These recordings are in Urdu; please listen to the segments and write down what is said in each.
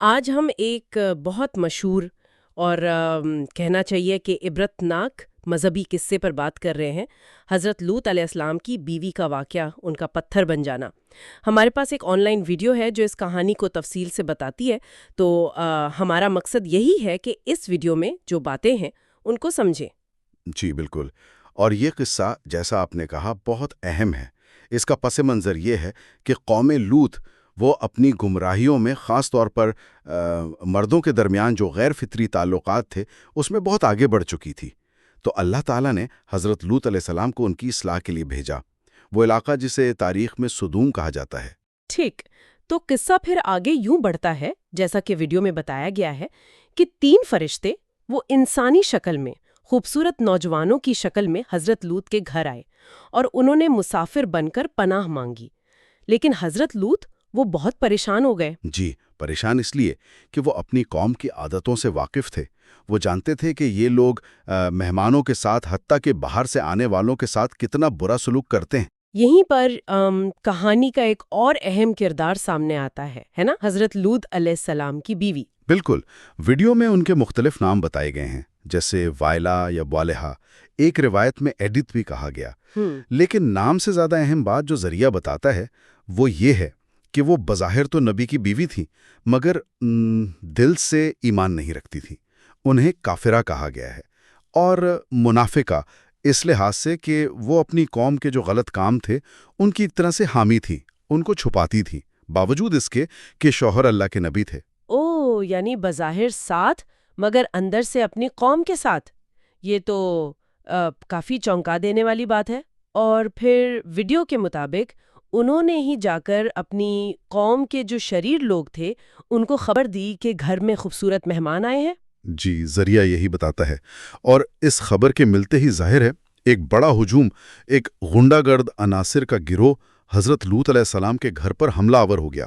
آج ہم ایک بہت مشہور اور کہنا چاہیے کہ عبرتناک مذہبی قصے پر بات کر رہے ہیں۔ حضرت لوط علیہ السلام کی بیوی کا واقعہ، ان کا پتھر بن جانا۔ ہمارے پاس ایک آن لائن ویڈیو ہے جو اس کہانی کو تفصیل سے بتاتی ہے، تو ہمارا مقصد یہی ہے کہ اس ویڈیو میں جو باتیں ہیں ان کو سمجھیں۔ جی بالکل، اور یہ قصہ جیسا آپ نے کہا بہت اہم ہے۔ اس کا پس منظر یہ ہے کہ قوم لوط وہ اپنی گمراہیوں میں خاص طور پر مردوں کے درمیان جو غیر فطری تعلقات تھے اس میں بہت آگے بڑھ چکی تھی۔ تو اللہ تعالیٰ نے حضرت لوط علیہ السلام کو ان کی اصلاح کے لیے بھیجا، وہ علاقہ جسے تاریخ میں سدوم کہا جاتا ہے۔ ٹھیک، تو قصہ پھر آگے یوں بڑھتا ہے جیسا کہ ویڈیو میں بتایا گیا ہے کہ 3 فرشتے وہ انسانی شکل میں، خوبصورت نوجوانوں کی شکل میں حضرت لوط کے گھر آئے اور انہوں نے مسافر بن کر پناہ مانگی۔ لیکن حضرت لوط وہ بہت پریشان ہو گئے۔ جی، پریشان اس لیے کہ وہ اپنی قوم کی عادتوں سے واقف تھے۔ وہ جانتے تھے کہ یہ لوگ مہمانوں کے ساتھ، حتیٰ کہ باہر سے آنے والوں کے ساتھ کتنا برا سلوک کرتے ہیں۔ یہیں پر کہانی کا ایک اور اہم کردار سامنے آتا ہے نا، حضرت لوط علیہ السلام کی بیوی۔ بالکل، ویڈیو میں ان کے مختلف نام بتائے گئے ہیں، جیسے وائلا یا والہا، ایک روایت میں ایڈت بھی کہا گیا۔ لیکن نام سے زیادہ اہم بات جو ذریعہ بتاتا ہے وہ یہ ہے کہ وہ بظاہر تو نبی کی بیوی تھیں، مگر دل سے ایمان نہیں رکھتی تھیں۔ انہیں کافرہ کہا گیا ہے، اور منافقہ اس لحاظ سے کہ وہ اپنی قوم کے جو غلط کام تھے ان کی ایک طرح سے حامی تھی، ان کو چھپاتی تھی، باوجود اس کے کہ شوہر اللہ کے نبی تھے۔ او، یعنی بظاہر ساتھ مگر اندر سے اپنی قوم کے ساتھ۔ یہ تو کافی چونکا دینے والی بات ہے۔ اور پھر ویڈیو کے مطابق انہوں نے ہی جا کر اپنی قوم کے جو شریر لوگ تھے ان کو خبر دی کہ گھر میں خوبصورت مہمان آئے ہیں۔ جی، ذریعہ یہی بتاتا ہے، اور اس خبر کے ملتے ہی ظاہر ہے ایک بڑا ہجوم، ایک غنڈہ گرد عناصر کا گروہ حضرت لوط علیہ السلام کے گھر پر حملہ آور ہو گیا۔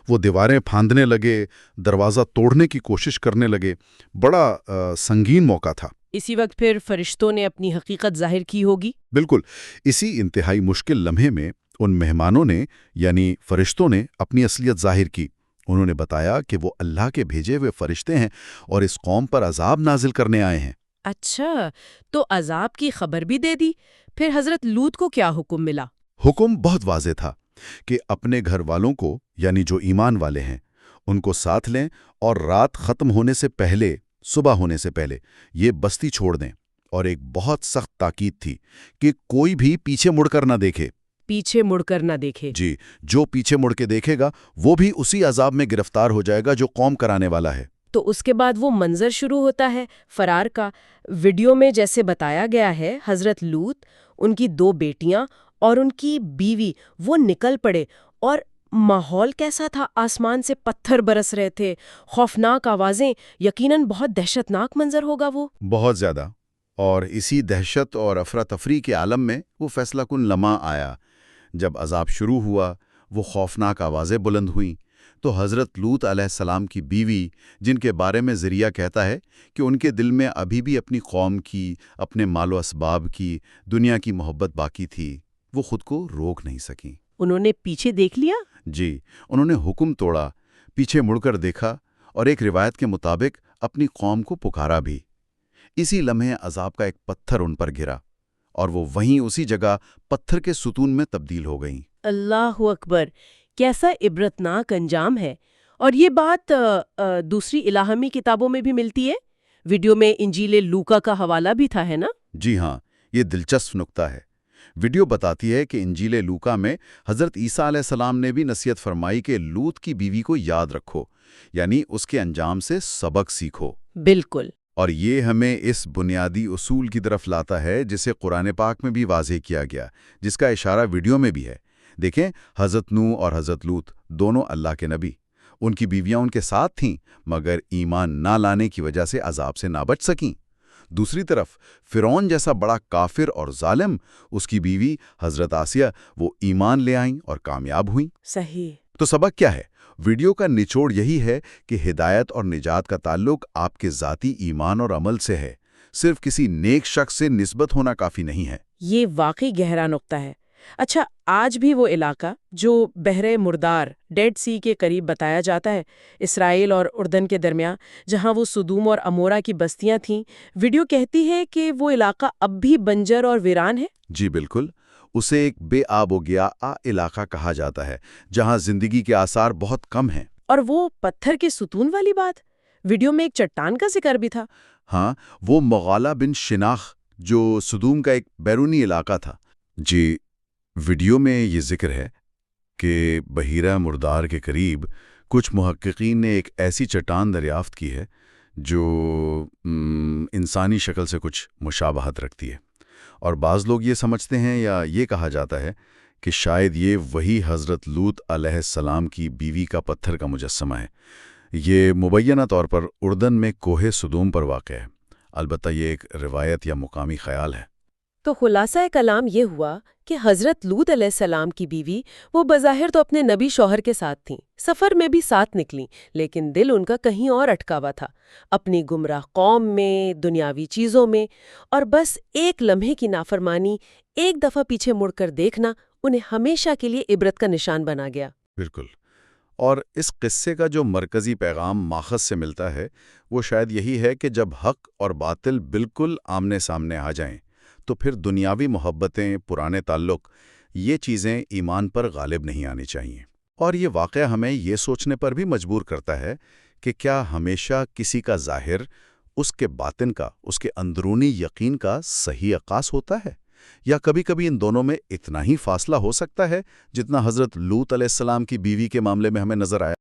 وہ دیواریں پھاندنے لگے، دروازہ توڑنے کی کوشش کرنے لگے۔ بڑا سنگین موقع تھا۔ اسی وقت پھر فرشتوں نے اپنی حقیقت ظاہر کی ہوگی۔ بالکل، اسی انتہائی مشکل لمحے میں ان مہمانوں نے یعنی فرشتوں نے اپنی اصلیت ظاہر کی۔ انہوں نے بتایا کہ وہ اللہ کے بھیجے ہوئے فرشتے ہیں اور اس قوم پر عذاب نازل کرنے آئے ہیں۔ اچھا، تو عذاب کی خبر بھی دے دی۔ پھر حضرت لوط کو کیا حکم ملا؟ حکم بہت واضح تھا کہ اپنے گھر والوں کو یعنی جو ایمان والے ہیں ان کو ساتھ لیں، اور رات ختم ہونے سے پہلے، صبح ہونے سے پہلے یہ بستی چھوڑ دیں۔ اور ایک بہت سخت تاکید تھی کہ کوئی بھی پیچھے مڑ کر نہ دیکھے۔ پیچھے مڑ کر نہ دیکھے۔ جی، جو پیچھے مڑ کے دیکھے گا وہ بھی اسی عذاب میں گرفتار ہو جائے گا جو قوم کرانے والا ہے۔ تو اس کے بعد وہ منظر شروع ہوتا ہے فرار کا۔ ویڈیو میں جیسے بتایا گیا ہے حضرت لوط، ان کی 2 بیٹیاں اور ان کی بیوی وہ نکل پڑے، اور ماحول کیسا تھا؟ آسمان سے پتھر برس رہے تھے، خوفناک آوازیں، یقیناً بہت دہشتناک منظر ہوگا وہ۔ بہت زیادہ، اور اسی دہشت اور افراتفری کے عالم میں وہ فیصلہ کن لمحہ آیا۔ جب عذاب شروع ہوا، وہ خوفناک آوازیں بلند ہوئیں، تو حضرت لوط علیہ السلام کی بیوی، جن کے بارے میں ذریعہ کہتا ہے کہ ان کے دل میں ابھی بھی اپنی قوم کی، اپنے مال و اسباب کی، دنیا کی محبت باقی تھی، وہ خود کو روک نہیں سکیں۔ انہوں نے پیچھے دیکھ لیا؟ جی، انہوں نے حکم توڑا، پیچھے مڑ کر دیکھا، اور ایک روایت کے مطابق اپنی قوم کو پکارا بھی۔ اسی لمحے عذاب کا ایک پتھر ان پر گرا، اور وہ وہیں اسی جگہ پتھر کے ستون میں تبدیل ہو گئیں۔ اللہ اکبر، کیسا عبرتناک انجام ہے! اور یہ بات دوسری الہامی کتابوں میں بھی ملتی ہے۔ ویڈیو میں انجیل لوکا کا حوالہ بھی تھا، ہے نا؟ جی ہاں، یہ دلچسپ نکتہ ہے۔ ویڈیو بتاتی ہے کہ انجیل لوکا میں حضرت عیسیٰ علیہ السلام نے بھی نصیحت فرمائی کہ لوط کی بیوی کو یاد رکھو، یعنی اس کے انجام سے سبق سیکھو۔ بالکل۔ اور یہ ہمیں اس بنیادی اصول کی طرف لاتا ہے جسے قرآن پاک میں بھی واضح کیا گیا، جس کا اشارہ ویڈیو میں بھی ہے۔ دیکھیں، حضرت نوح اور حضرت لوط دونوں اللہ کے نبی، ان کی بیویاں ان کے ساتھ تھیں، مگر ایمان نہ لانے کی وجہ سے عذاب سے نہ بچ سکیں۔ دوسری طرف فرعون جیسا بڑا کافر اور ظالم، اس کی بیوی حضرت آسیہ، وہ ایمان لے آئیں اور کامیاب ہوئیں۔ صحیح۔ تو سبق کیا ہے؟ ویڈیو کا نچوڑ یہی ہے کہ ہدایت اور نجات کا تعلق آپ کے ذاتی ایمان اور عمل سے ہے، صرف کسی نیک شخص سے نسبت ہونا کافی نہیں ہے۔ یہ واقعی گہرا نقطہ ہے۔ اچھا، آج بھی وہ علاقہ جو بحر مردار ڈیڈ سی کے قریب بتایا جاتا ہے، اسرائیل اور اردن کے درمیان، جہاں وہ سدوم اور امورا کی بستیاں تھیں، ویڈیو کہتی ہے کہ وہ علاقہ اب بھی بنجر اور ویران ہے؟ جی بالکل، اسے ایک بے آب و گیا علاقہ کہا جاتا ہے، جہاں زندگی کے آثار بہت کم ہیں۔ اور وہ پتھر کے ستون والی بات، ویڈیو میں ایک چٹان کا ذکر بھی تھا۔ ہاں، وہ مغالہ بن شناخ جو سدوم کا ایک بیرونی علاقہ تھا۔ جی، ویڈیو میں یہ ذکر ہے کہ بحیرہ مردار کے قریب کچھ محققین نے ایک ایسی چٹان دریافت کی ہے جو انسانی شکل سے کچھ مشابہت رکھتی ہے، اور بعض لوگ یہ سمجھتے ہیں یا یہ کہا جاتا ہے کہ شاید یہ وہی حضرت لوط علیہ السلام کی بیوی کا پتھر کا مجسمہ ہے۔ یہ مبینہ طور پر اردن میں کوہ سدوم پر واقع ہے، البتہ یہ ایک روایت یا مقامی خیال ہے۔ تو خلاصہ کلام یہ ہوا کہ حضرت لوط علیہ السلام کی بیوی وہ بظاہر تو اپنے نبی شوہر کے ساتھ تھیں، سفر میں بھی ساتھ نکلیں، لیکن دل ان کا کہیں اور اٹکا ہوا تھا، اپنی گمراہ قوم میں، دنیاوی چیزوں میں، اور بس ایک لمحے کی نافرمانی، ایک دفعہ پیچھے مڑ کر دیکھنا انہیں ہمیشہ کے لیے عبرت کا نشان بنا گیا۔ بالکل، اور اس قصے کا جو مرکزی پیغام ماخذ سے ملتا ہے وہ شاید یہی ہے کہ جب حق اور باطل بالکل آمنے سامنے آ جائیں تو پھر دنیاوی محبتیں، پرانے تعلق، یہ چیزیں ایمان پر غالب نہیں آنی چاہیے۔ اور یہ واقعہ ہمیں یہ سوچنے پر بھی مجبور کرتا ہے کہ کیا ہمیشہ کسی کا ظاہر اس کے باطن کا، اس کے اندرونی یقین کا صحیح عکاس ہوتا ہے، یا کبھی کبھی ان دونوں میں اتنا ہی فاصلہ ہو سکتا ہے جتنا حضرت لوط علیہ السلام کی بیوی کے معاملے میں ہمیں نظر آیا۔